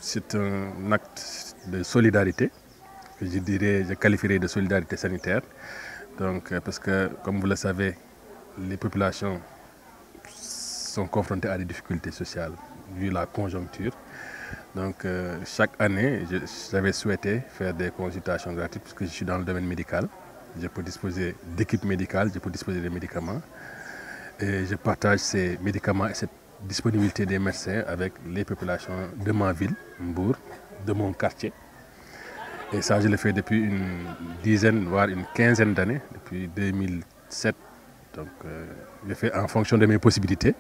c'est un acte de solidarité, je qualifierais de solidarité sanitaire. Donc, parce que, comme vous le savez, les populations sont confrontées à des difficultés sociales vu la conjoncture. Donc, chaque année, j'avais souhaité faire des consultations gratuites puisque je suis dans le domaine médical. Je peux disposer d'équipes médicales, je peux disposer de médicaments. Et je partage ces médicaments et cette disponibilité des médecins avec les populations de ma ville, Mbour, de mon quartier. Et ça, je le fais depuis une dizaine, voire une quinzaine d'années, depuis 2007. Donc, je fais en fonction de mes possibilités.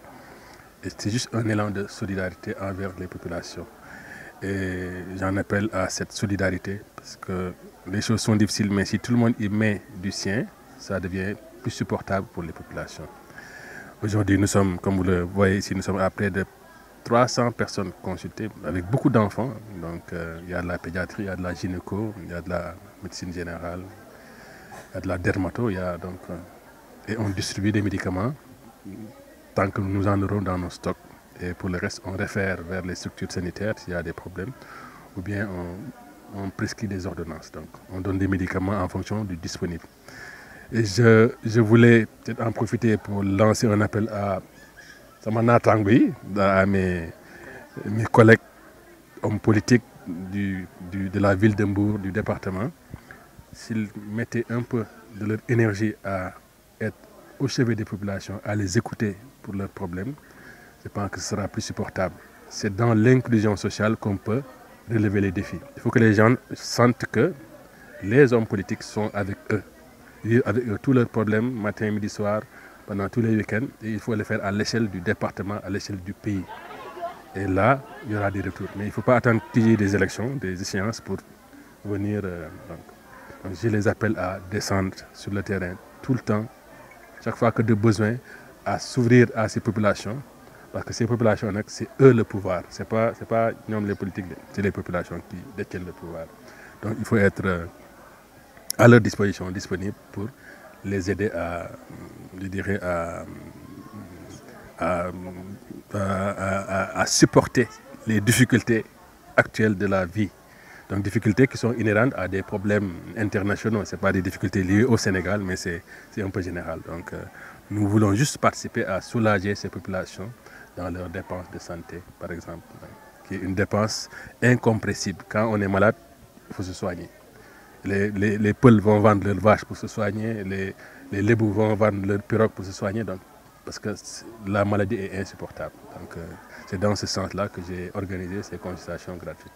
Et c'est juste un élan de solidarité envers les populations. Et j'en appelle à cette solidarité parce que les choses sont difficiles, mais si tout le monde y met du sien, ça devient plus supportable pour les populations. Aujourd'hui, nous sommes, comme vous le voyez ici, nous sommes à près de 300 personnes consultées avec beaucoup d'enfants. Donc, il y a de la pédiatrie, il y a de la gynéco, il y a de la médecine générale, il y a de la dermato. Et on distribue des médicaments tant que nous en aurons dans nos stocks. Et pour le reste, on réfère vers les structures sanitaires s'il y a des problèmes. Ou bien on prescrit des ordonnances. Donc, on donne des médicaments en fonction du disponible. Et je voulais peut-être en profiter pour lancer un appel à mes collègues hommes politiques de la ville de Mbour, du département, s'ils mettaient un peu de leur énergie à être au chevet des populations, à les écouter pour leurs problèmes, je pense que ce sera plus supportable. C'est dans l'inclusion sociale qu'on peut relever les défis. Il faut que les gens sentent que les hommes politiques sont avec eux. Avec eux tous leurs problèmes, matin, midi, soir, pendant tous les week-ends. Et il faut le faire à l'échelle du département, à l'échelle du pays. Et là, il y aura des retours. Mais il ne faut pas attendre qu'il y ait des élections, des échéances pour venir. Donc, je les appelle à descendre sur le terrain tout le temps, chaque fois que de besoin, à s'ouvrir à ces populations. Parce que ces populations, c'est eux le pouvoir. Ce n'est pas nous les politiques, c'est les populations qui détiennent le pouvoir. Donc il faut être à leur disposition, disponible pour les aider à supporter les difficultés actuelles de la vie. Donc difficultés qui sont inhérentes à des problèmes internationaux. Ce n'est pas des difficultés liées au Sénégal, mais c'est un peu général. Donc nous voulons juste participer à soulager ces populations dans leurs dépenses de santé, par exemple, qui est une dépense incompressible. Quand on est malade, il faut se soigner. Les Peuls vont vendre leurs vaches pour se soigner, les Lébous vont vendre leurs pirogues pour se soigner, donc, parce que la maladie est insupportable. Donc c'est dans ce sens-là que j'ai organisé ces consultations gratuites.